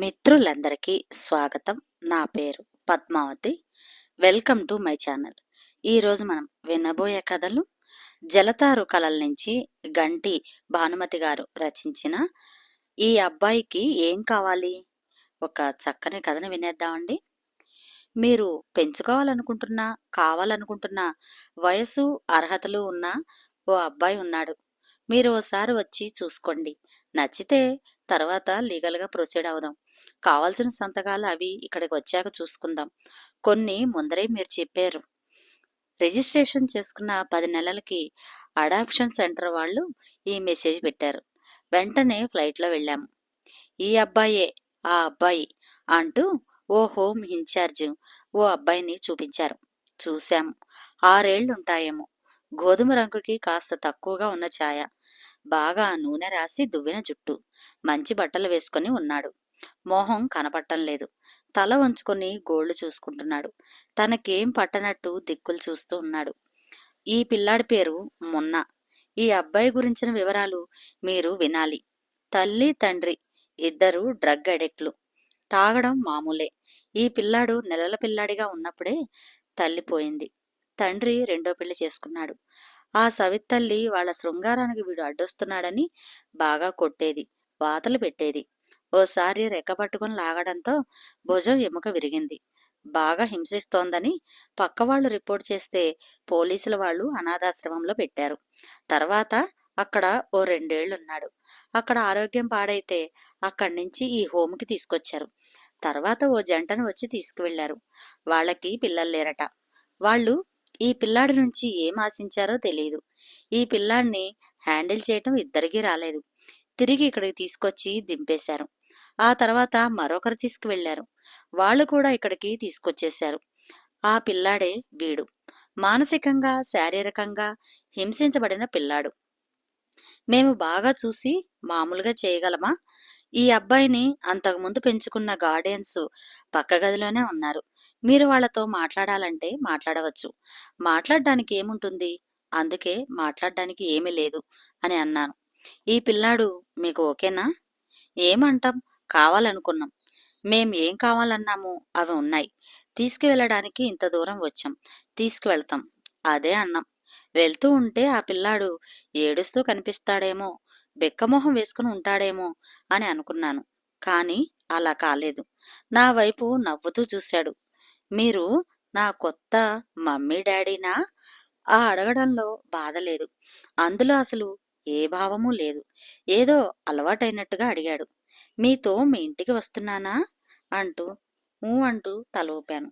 మిత్రులందరికీ స్వాగతం. నా పేరు Padmavathi. Welcome to my channel. ఈరోజు మనం వినబోయే కథలు జలతారు కళల నుంచి గంటి భానుమతి గారు రచించిన ఈ అబ్బాయికి ఏం కావాలి, ఒక చక్కని కథను వినేద్దామండి. మీరు పెంచుకోవాలనుకుంటున్నా, కావాలనుకుంటున్న వయసు, అర్హతలు ఉన్న ఓ అబ్బాయి ఉన్నాడు. మీరు ఓసారి వచ్చి చూసుకోండి. నచ్చితే తర్వాత లీగల్గా ప్రొసీడ్ అవుదాం. కావాల్సిన సంతకాలు అవి ఇక్కడికి వచ్చాక చూసుకుందాం. కొన్ని ముందరే మీరు చెప్పారు. రిజిస్ట్రేషన్ చేసుకున్న 10 నెలలకి అడాప్షన్ సెంటర్ వాళ్ళు ఈ మెసేజ్ పెట్టారు. వెంటనే ఫ్లైట్లో వెళ్ళాము. ఈ అబ్బాయే ఆ అబ్బాయి అంటూ ఓ హోమ్ ఇన్ఛార్జ్ ఓ అబ్బాయిని చూపించారు. చూశాము. 6 ఏళ్లుంటాయేమో. గోధుమ రంగుకి కాస్త తక్కువగా ఉన్న ఛాయ. బాగా నూనె రాసి దువ్విన జుట్టు. మంచి బట్టలు వేసుకుని ఉన్నాడు. మొహం కనపట్టం లేదు. తల వంచుకొని గోళ్లు చూసుకుంటున్నాడు. తనకేం పట్టనట్టు దిక్కులు చూస్తూ ఉన్నాడు. ఈ పిల్లాడి పేరు మున్నా. ఈ అబ్బాయి గురించిన వివరాలు మీరు వినాలి. తల్లి తండ్రి ఇద్దరు డ్రగ్ అడిక్ట్లు. తాగడం మామూలే. ఈ పిల్లాడు నెలల పిల్లాడిగా ఉన్నప్పుడే తల్లిపోయింది. తండ్రి రెండో పెళ్లి చేసుకున్నాడు. ఆ సవిత్తల్లి వాళ్ళ శృంగారానికి వీడు అడ్డొస్తున్నాడని బాగా కొట్టేది, వాతలు పెట్టేది. ఓసారి రెక్కపట్టుకుని లాగడంతో భుజం ఎముక విరిగింది. బాగా హింసిస్తోందని పక్కవాళ్లు రిపోర్ట్ చేస్తే పోలీసుల వాళ్ళు అనాథాశ్రమంలో పెట్టారు. తర్వాత అక్కడ ఓ 2 ఏళ్లున్నాడు. అక్కడ ఆరోగ్యం పాడైతే అక్కడి నుంచి ఈ హోమ్కి తీసుకొచ్చారు. తర్వాత ఓ జంటను వచ్చి తీసుకువెళ్లారు. వాళ్ళకి పిల్లలు లేరట. వాళ్ళు ఈ పిల్లాడి నుంచి ఏం ఆశించారో తెలియదు. ఈ పిల్లాడిని హ్యాండిల్ చేయటం ఇద్దరికీ రాలేదు. తిరిగి ఇక్కడికి తీసుకొచ్చి దింపేశారు. ఆ తర్వాత మరొకరు తీసుకువెళ్లారు. వాళ్ళు కూడా ఇక్కడికి తీసుకొచ్చేశారు. ఆ పిల్లాడే వీడు. మానసికంగా, శారీరకంగా హింసించబడిన పిల్లాడు. మేము బాగా చూసి మామూలుగా చేయగలమా? ఈ అబ్బాయిని అంతకుముందు పెంచుకున్న గార్డియన్స్ పక్క గదిలోనే ఉన్నారు. మీరు వాళ్లతో మాట్లాడాలంటే మాట్లాడవచ్చు. మాట్లాడడానికి ఏముంటుంది? అందుకే మాట్లాడడానికి ఏమీ లేదు అని అన్నాను. ఈ పిల్లాడు మీకు ఓకేనా? ఏమంటాం, కావాలనుకున్నాం. మేం ఏం కావాలన్నామో అవి ఉన్నాయి. తీసుకువెళ్ళడానికి ఇంత దూరం వచ్చాం. తీసుకువెళ్తాం. అదే అన్నాం. వెళ్తూ ఉంటే ఆ పిల్లాడు ఏడుస్తూ కనిపిస్తాడేమో, బెక్కమొహం వేసుకుని ఉంటాడేమో అని అనుకున్నాను. కాని అలా కాలేదు. నా వైపు నవ్వుతూ చూశాడు. మీరు నా కొత్త మమ్మీ డాడీనా? ఆ అడగడంలో బాధ లేదు. అందులో అసలు ఏ భావమూ లేదు. ఏదో అలవాటైనట్టుగా అడిగాడు. మీతో మీ ఇంటికి వస్తున్నానా అంటూ అంటూ తల ఊపాను.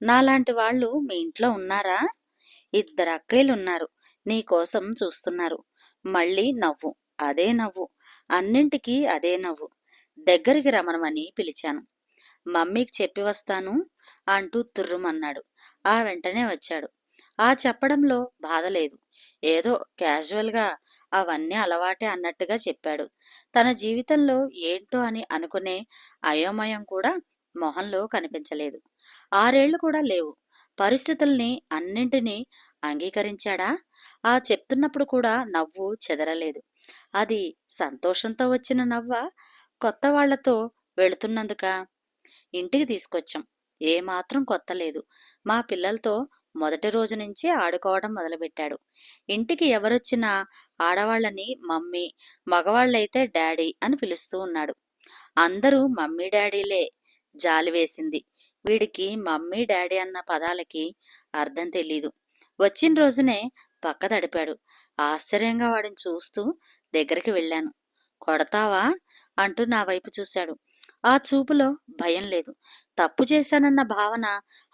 నాలాంటి వాళ్ళు మీ ఇంట్లో ఉన్నారా? 2 అక్కయ్యలున్నారు. నీకోసం చూస్తున్నారు. మళ్ళీ నవ్వు. అదే నవ్వు. అన్నింటికీ అదే నవ్వు. దగ్గరికి రమణమని పిలిచాను. మమ్మీకి చెప్పి వస్తాను అంటూ తుర్రుమన్నాడు. ఆ వెంటనే వచ్చాడు. ఆ చెప్పడంలో బాధ లేదు. ఏదో క్యాజువల్గా అవన్నీ అలవాటే అన్నట్టుగా చెప్పాడు. తన జీవితంలో ఏంటో అని అనుకునే అయోమయం కూడా మొహంలో కనిపించలేదు. 6 ఏళ్లు కూడా లేవు. పరిస్థితుల్ని అన్నింటినీ అంగీకరించాడా? ఆ చెప్తున్నప్పుడు కూడా నవ్వు చెదరలేదు. అది సంతోషంతో వచ్చిన నవ్వా, కొత్త వాళ్లతో వెళుతున్నందుకా? ఇంటికి తీసుకొచ్చాం. ఏమాత్రం కొత్త లేదు. మా పిల్లలతో మొదటి రోజు నుంచే ఆడుకోవడం మొదలుపెట్టాడు. ఇంటికి ఎవరొచ్చినా ఆడవాళ్లని మమ్మీ, మగవాళ్లైతే డాడీ అని పిలుస్తూ ఉన్నాడు. అందరూ మమ్మీ డాడీలే. జాలి వేసింది. వీడికి మమ్మీ డాడీ అన్న పదాలకి అర్థం తెలీదు. వచ్చిన రోజునే పక్క తడిపాడు. ఆశ్చర్యంగా వాడిని చూస్తూ దగ్గరికి వెళ్ళాను. కొడతావా అంటూ నా వైపు చూశాడు. ఆ చూపులో భయం లేదు. తప్పు చేశానన్న భావన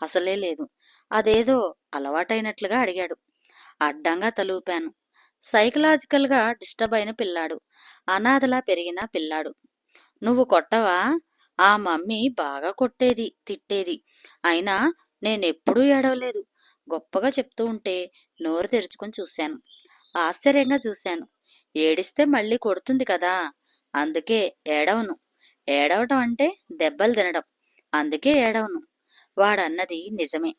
అసలే లేదు. అదేదో అలవాటైనట్లుగా అడిగాడు. అడ్డంగా తలూపాను. సైకలాజికల్గా డిస్టర్బ్ అయిన పిల్లాడు. అనాథలా పెరిగిన పిల్లాడు. నువ్వు కొట్టవా? ఆ మమ్మీ బాగా కొట్టేది, తిట్టేది. అయినా నేనెప్పుడూ ఏడవలేదు. గొప్పగా చెప్తూ ఉంటే నోరు తెరుచుకుని చూశాను. ఆశ్చర్యంగా చూశాను. ఏడిస్తే మళ్ళీ కొడుతుంది కదా, అందుకే ఏడవను. ఏడవటం అంటే దెబ్బలు తినడం. అందుకే ఏడవను. వాడన్నది నిజమే.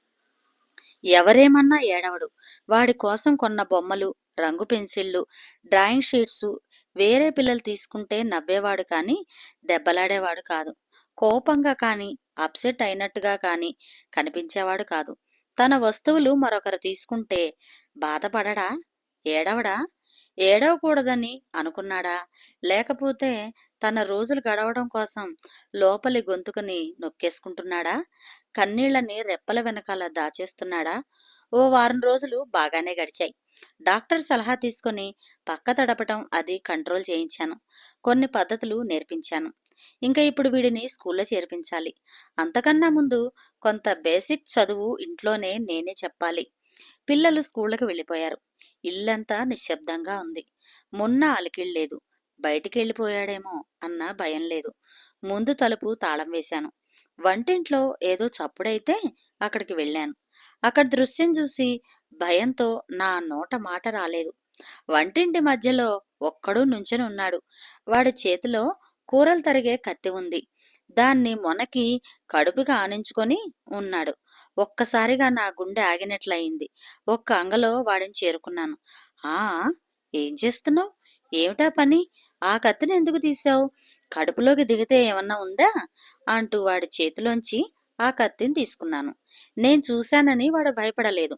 ఎవరేమన్నా ఏడవడు. వాడి కోసం కొన్న బొమ్మలు, రంగు పెన్సిళ్లు, డ్రాయింగ్ షీట్సు వేరే పిల్లలు తీసుకుంటే నవ్వేవాడు కాని దెబ్బలాడేవాడు కాదు. కోపంగా కానీ, అప్సెట్ అయినట్టుగా కానీ కనిపించేవాడు కాదు. తన వస్తువులు మరొకరు తీసుకుంటే బాధపడడా? ఏడవడా? ఏడవకూడదని అనుకున్నాడా? లేకపోతే తన రోజులు గడవడం కోసం లోపలి గొంతుకుని నొక్కేసుకుంటున్నాడా? కన్నీళ్ళని రెప్పల వెనకాల దాచేస్తున్నాడా? ఓ వారం రోజులు బాగానే గడిచాయి. డాక్టర్ సలహా తీసుకొని పక్క తడపటం అది కంట్రోల్ చేయించాను. కొన్ని పద్ధతులు నేర్పించాను. ఇంకా ఇప్పుడు వీడిని స్కూల్లో చేర్పించాలి. అంతకన్నా ముందు కొంత బేసిక్ చదువు ఇంట్లోనే నేనే చెప్పాలి. పిల్లలు స్కూళ్ళకి వెళ్ళిపోయారు. ఇల్లంతా నిశ్శబ్దంగా ఉంది. మొన్న అలికిళ్ళలేదు. బయటికెళ్ళిపోయాడేమో అన్న భయం లేదు. ముందు తలుపు తాళం వేశాను. వంటింట్లో ఏదో చప్పుడైతే అక్కడికి వెళ్ళాను. అక్కడ దృశ్యం చూసి భయంతో నా నోట మాట రాలేదు. వంటింటి మధ్యలో ఒక్కడూ నుంచొని ఉన్నాడు. వాడి చేతిలో కూరలు తరిగే కత్తి ఉంది. దాన్ని మొనకి కడుపుకి ఆనించుకొని ఉన్నాడు. ఒక్కసారిగా నా గుండె ఆగినట్లయింది. ఒక్క అంగలో వాడిని చేరుకున్నాను. ఆ ఏం చేస్తున్నావు? ఏమిటా పని? ఆ కత్తిని ఎందుకు తీశావు? కడుపులోకి దిగితే ఏమన్నా ఉందా? అంటూ వాడి చేతిలోంచి ఆ కత్తిని తీసుకున్నాను. నేను చూశానని వాడు భయపడలేదు.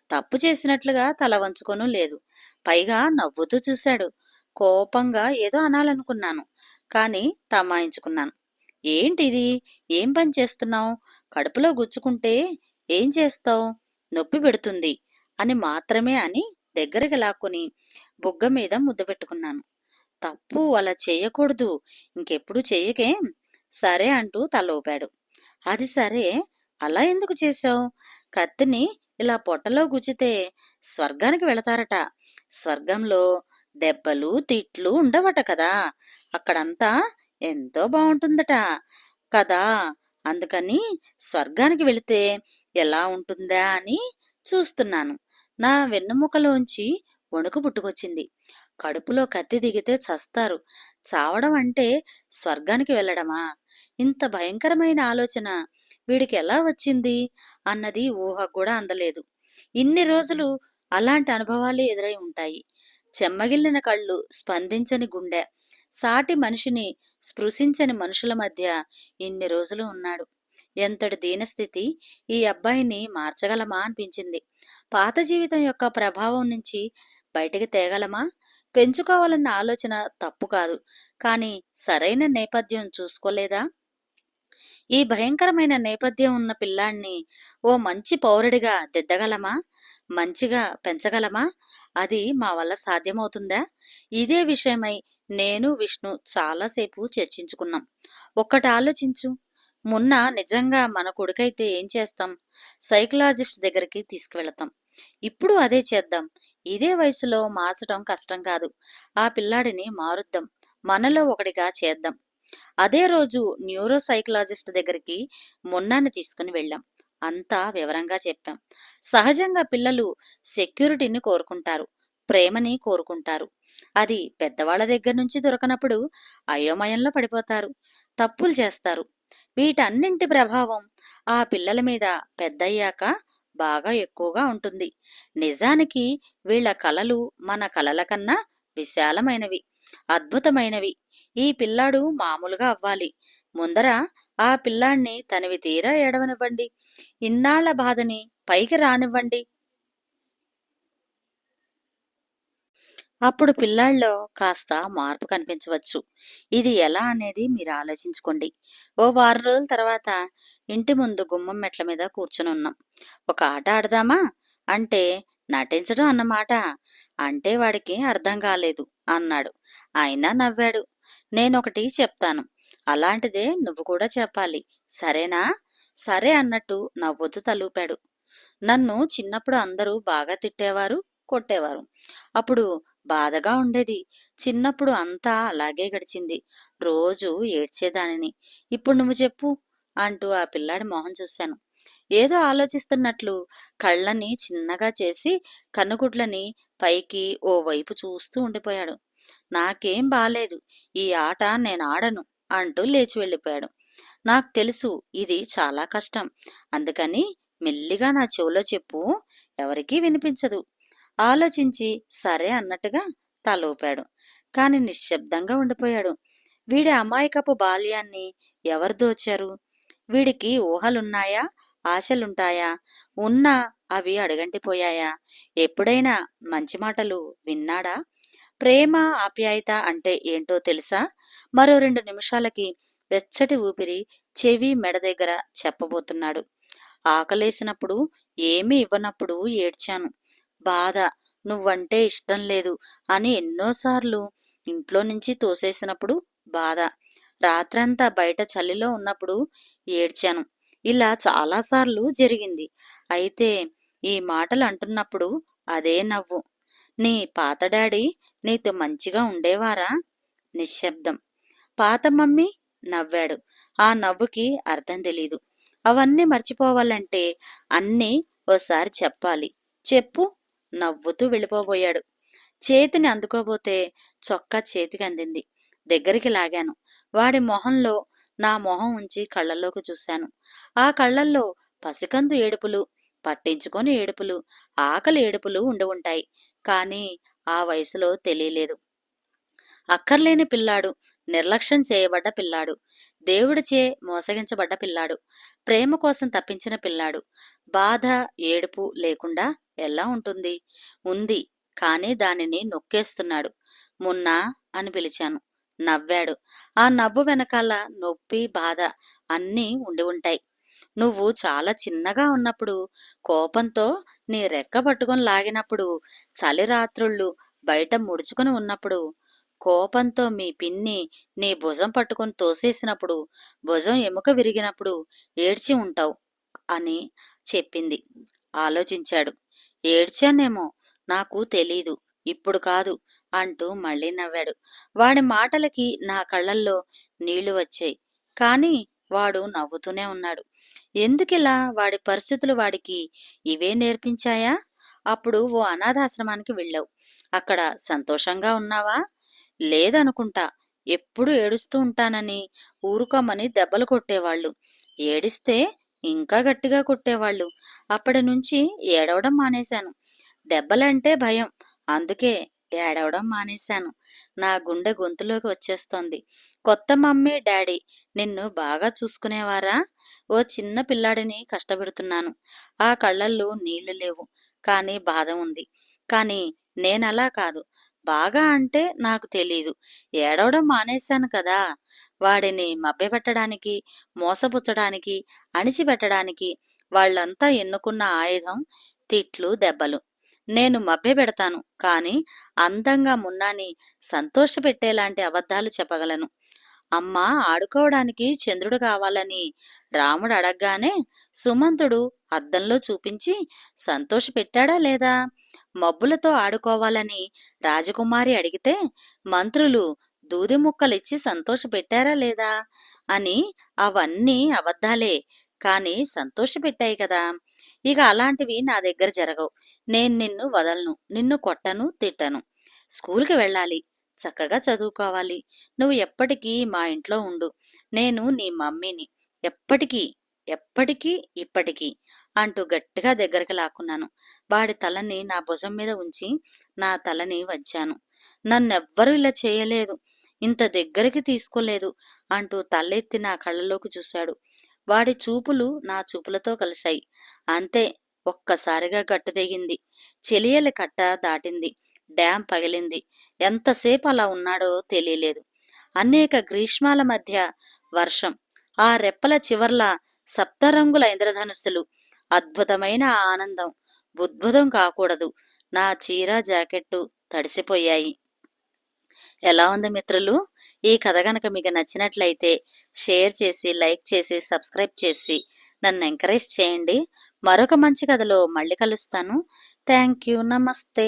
తప్పు చేసినట్లుగా తల వంచుకొనూ లేదు. పైగా నవ్వుతూ చూశాడు. కోపంగా ఏదో అనాలనుకున్నాను. కాని తమాయించుకున్నాను. ఏంటిది? ఏం పని చేస్తున్నావు? కడుపులో గుచ్చుకుంటే ఏం చేస్తావు? నొప్పి పెడుతుంది అని మాత్రమే అని దగ్గరికి లాక్కుని బుగ్గ మీద ముద్ద పెట్టుకున్నాను. తప్పు అలా చెయ్యకూడదు. ఇంకెప్పుడు చెయ్యకేం? సరే అంటూ తల ఊపాడు. అది సరే, అలా ఎందుకు చేశావు? కత్తిని ఇలా పొట్టలో గుచ్చితే స్వర్గానికి వెళతారట. స్వర్గంలో దెబ్బలు తిట్లు ఉండవట కదా. అక్కడంతా ఎంతో బాగుంటుందట కదా. అందుకని స్వర్గానికి వెళితే ఎలా ఉంటుందా అని చూస్తున్నాను. నా వెన్నుముకలోంచి వణుకు పుట్టుకొచ్చింది. కడుపులో కత్తి దిగితే చస్తారు. చావడం అంటే స్వర్గానికి వెళ్ళడమా? ఇంత భయంకరమైన ఆలోచన వీడికి ఎలా వచ్చింది అన్నది ఊహ కూడా అందలేదు. ఇన్ని రోజులు అలాంటి అనుభవాలు ఎదురై ఉంటాయి. చెమ్మగిల్లిన కళ్ళు, స్పందించని గుండె, సాటి మనిషిని స్పృశించని మనుషుల మధ్య ఇన్ని రోజులు ఉన్నాడు. ఎంతటి దీనస్థితి! ఈ అబ్బాయిని మార్చగలమా అనిపించింది. పాత జీవితం యొక్క ప్రభావం నుంచి బయటికి తేగలమా? పెంచుకోవాలన్న ఆలోచన తప్పు కాదు. కానీ సరైన నేపథ్యం చూసుకోలేదా? ఈ భయంకరమైన నేపథ్యం ఉన్న పిల్లాణ్ణి ఓ మంచి పౌరుడిగా దిద్దగలమా? మంచిగా పెంచగలమా? అది మా వల్ల సాధ్యమవుతుందా? ఇదే విషయమై నేను, విష్ణు చాలాసేపు చర్చించుకున్నాం. ఒక్కటి ఆలోచించు. మొన్న నిజంగా మన కొడుకైతే ఏం చేస్తాం? సైకలాజిస్ట్ దగ్గరికి తీసుకువెళతాం. ఇప్పుడు అదే చేద్దాం. ఇదే వయసులో మార్చడం కష్టం కాదు. ఆ పిల్లాడిని మారుద్దాం. మనలో ఒకడిగా చేద్దాం. అదే రోజు న్యూరో సైకలాజిస్ట్ దగ్గరికి మొన్నాన్ని తీసుకుని వెళ్ళాం. అంతా వివరంగా చెప్పాం. సహజంగా పిల్లలు సెక్యూరిటీని కోరుకుంటారు. ప్రేమని కోరుకుంటారు. అది పెద్దవాళ్ల దగ్గర నుంచి దొరకనప్పుడు అయోమయంలో పడిపోతారు. తప్పులు చేస్తారు. వీటన్నింటి ప్రభావం ఆ పిల్లల మీద పెద్దయ్యాక బాగా ఎక్కువగా ఉంటుంది. నిజానికి వీళ్ళ కలలు మన కలల కన్నా విశాలమైనవి, అద్భుతమైనవి. ఈ పిల్లాడు మామూలుగా అవ్వాలి. ముందర ఆ పిల్లాణ్ణి తనివి తీరా ఏడవనివ్వండి. ఇన్నాళ్ల బాధని పైకి రానివ్వండి. అప్పుడు పిల్లాళ్ళలో కాస్త మార్పు కనిపించవచ్చు. ఇది ఎలా అనేది మీరు ఆలోచించుకోండి. ఓ వారం రోజుల తర్వాత ఇంటి ముందు గుమ్మం మెట్ల మీద కూర్చునున్నాం. ఒక ఆట ఆడదామా అంటే, నటించడం అన్నమాట అంటే వాడికి అర్థం కాలేదు అన్నాడు. అయినా నవ్వాడు. నేనొకటి చెప్తాను. అలాంటిదే నువ్వు కూడా చెప్పాలి. సరేనా? సరే అన్నట్టు నవ్వుతూ తలూపాడు. నన్ను చిన్నప్పుడు అందరూ బాగా తిట్టేవారు, కొట్టేవారు. అప్పుడు బాధగా ఉండేది. చిన్నప్పుడు అంతా అలాగే గడిచింది. రోజూ ఏడ్చేదానిని. ఇప్పుడు నువ్వు చెప్పు అంటూ ఆ పిల్లాడి మొహం చూశాను. ఏదో ఆలోచిస్తున్నట్లు కళ్ళని చిన్నగా చేసి కన్నుగుడ్లని పైకి ఓ వైపు చూస్తూ ఉండిపోయాడు. నాకేం బాలేదు. ఈ ఆట నేనాడను అంటూ లేచి వెళ్ళిపోయాడు. నాకు తెలుసు ఇది చాలా కష్టం. అందుకని మెల్లిగా నా చెవిలో చెప్పు. ఎవరికీ వినిపించదు. ఆలోచించి సరే అన్నట్టుగా తల ఊపాడు. కాని నిశ్శబ్దంగా ఉండిపోయాడు. వీడి అమాయకపు బాల్యాన్ని ఎవరు దోచారు? వీడికి ఊహలున్నాయా? ఆశలుంటాయా? ఉన్నా అవి అడుగంటిపోయాయా? ఎప్పుడైనా మంచి మాటలు విన్నాడా? ప్రేమ, ఆప్యాయత అంటే ఏంటో తెలుసా? మరో 2 నిమిషాలకి వెచ్చటి ఊపిరి చెవి, మెడ దగ్గర చెప్పబోతున్నాడు. ఆకలేసినప్పుడు ఏమీ ఇవ్వనప్పుడు ఏడ్చాను. బాధ, నువ్వంటే ఇష్టం లేదు అని ఎన్నోసార్లు ఇంట్లో నుంచి తోసేసినప్పుడు బాధ, రాత్రంతా బయట చలిలో ఉన్నప్పుడు ఏడ్చాను. ఇలా చాలాసార్లు జరిగింది. అయితే ఈ మాటలు అంటున్నప్పుడు అదే నవ్వు. నీ పాత డాడీ నీతో మంచిగా ఉండేవారా? నిశ్శబ్దం. పాత మమ్మీ నవ్వాడు. ఆ నవ్వుకి అర్థం తెలీదు. అవన్నీ మర్చిపోవాలంటే అన్నీ ఓసారి చెప్పాలి. చెప్పు. నవ్వుతూ వెళ్ళిపోబోయాడు. చేతిని అందుకోబోతే చొక్కా చేతికి అందింది. దగ్గరికి లాగాను. వాడి మొహంలో నా మొహం ఉంచి కళ్ళల్లోకి చూశాను. ఆ కళ్ళల్లో పసికందు ఏడుపులు, పట్టించుకొని ఏడుపులు, ఆకలి ఏడుపులు ఉండి ఉంటాయి. కానీ ఆ వయసులో తెలియలేదు. అక్కర్లేని పిల్లాడు, నిర్లక్ష్యం చేయబడ్డ పిల్లాడు, దేవుడిచే మోసగించబడ్డ పిల్లాడు, ప్రేమ కోసం తప్పించిన పిల్లాడు. బాధ, ఏడుపు లేకుండా ఎలా ఉంటుంది? ఉంది, కానీ దానిని నొక్కేస్తున్నాడు. మున్నా అని పిలిచాను. నవ్వాడు. ఆ నవ్వు వెనకాల నొప్పి, బాధ అన్నీ ఉండి ఉంటాయి. నువ్వు చాలా చిన్నగా ఉన్నప్పుడు, కోపంతో నీ రెక్క పట్టుకొని లాగినప్పుడు, చలి రాత్రుళ్ళు బయట ముడుచుకుని ఉన్నప్పుడు, కోపంతో మీ పిన్ని నీ భుజం పట్టుకొని తోసేసినప్పుడు, భుజం ఎముక విరిగినప్పుడు ఏడ్చి ఉంటావు అని చెప్పింది. ఆలోచించాడు. ఏడ్చానేమో, నాకు తెలీదు, ఇప్పుడు కాదు అంటూ మళ్ళీ నవ్వాడు. వాడి మాటలకి నా కళ్ళల్లో నీళ్లు వచ్చాయి. కాని వాడు నవ్వుతూనే ఉన్నాడు. ఎందుకిలా? వాడి పరిస్థితులు వాడికి ఇవే నేర్పించాయా? అప్పుడు ఓ అనాథాశ్రమానికి వెళ్ళావు. అక్కడ సంతోషంగా ఉన్నావా? లేదనుకుంటా. ఎప్పుడు ఏడుస్తూ ఉంటానని ఊరుకోమని దెబ్బలు కొట్టేవాళ్ళు. ఏడిస్తే ఇంకా గట్టిగా కొట్టేవాళ్ళు. అప్పటి నుంచి ఏడవడం మానేశాను. దెబ్బలంటే భయం. అందుకే ఏడవడం మానేశాను. నా గుండె గొంతులోకి వచ్చేస్తోంది. కొత్త మమ్మీ, డాడీ నిన్ను బాగా చూసుకునేవారా? ఓ చిన్న పిల్లాడిని కష్టపెడుతున్నాను. ఆ కళ్ళల్లో నీళ్లు లేవు. కానీ బాధ ఉంది. కానీ నేనలా కాదు. బాగా అంటే నాకు తెలీదు. ఏడవడం మానేశాను కదా! వాడిని మభ్యపెట్టడానికి, మోసపుచ్చడానికి, అణిచిపెట్టడానికి వాళ్ళంతా ఎన్నుకున్న ఆయుధం తిట్లు, దెబ్బలు. నేను మభ్యపెడతాను, కానీ అందంగా మున్నాని సంతోషపెట్టేలాంటి అబద్ధాలు చెప్పగలను. అమ్మ ఆడుకోవడానికి చంద్రుడు కావాలని రాముడు అడగ్గానే సుమంతుడు అద్దంలో చూపించి సంతోషపెట్టాడా లేదా? మబ్బులతో ఆడుకోవాలని రాజకుమారి అడిగితే మంత్రులు దూది ముక్కలిచ్చి సంతోషపెట్టారా లేదా? అని అవన్నీ అబద్ధాలే, కాని సంతోషపెట్టాయి కదా! ఇక అలాంటివి నా దగ్గర జరగవు. నేను నిన్ను వదలను, నిన్ను కొట్టను, తిట్టను. స్కూల్కి వెళ్ళాలి, చక్కగా చదువుకోవాలి. నువ్వు ఎప్పటికీ మా ఇంట్లో ఉండు. నేను నీ మమ్మీని. ఎప్పటికీ, ఎప్పటికీ, ఇప్పటికీ అంటూ గట్టిగా దగ్గరికి లాక్కున్నాను. వాడి తలని నా భుజం మీద ఉంచి నా తలని వంచాను. నన్నెవ్వరూ ఇలా చేయలేదు, ఇంత దగ్గరికి తీసుకోలేదు అంటూ తలెత్తి నా కళ్ళలోకి చూశాడు. వాడి చూపులు నా చూపులతో కలిశాయి. అంతే, ఒక్కసారిగా గట్టు తెగింది. చెలియలి కట్ట దాటింది. డ్యాం పగిలింది. ఎంతసేపు అలా ఉన్నాడో తెలియలేదు. అనేక గ్రీష్మాల మధ్య వర్షం. ఆ రెప్పల చివర్ల సప్తరంగుల ఇంద్రధనుస్సులు. అద్భుతమైన ఆనందం. బుద్భుతం కాకూడదు. నా చీర, జాకెట్టు తడిసిపోయాయి. ఎలా ఉంది మిత్రులు? ఈ కథ గనక మీకు నచ్చినట్లయితే షేర్ చేసి, లైక్ చేసి, సబ్స్క్రైబ్ చేసి నన్ను ఎంకరేజ్ చేయండి. మరొక మంచి కథలో మళ్ళీ కలుస్తాను. Thank you. నమస్తే.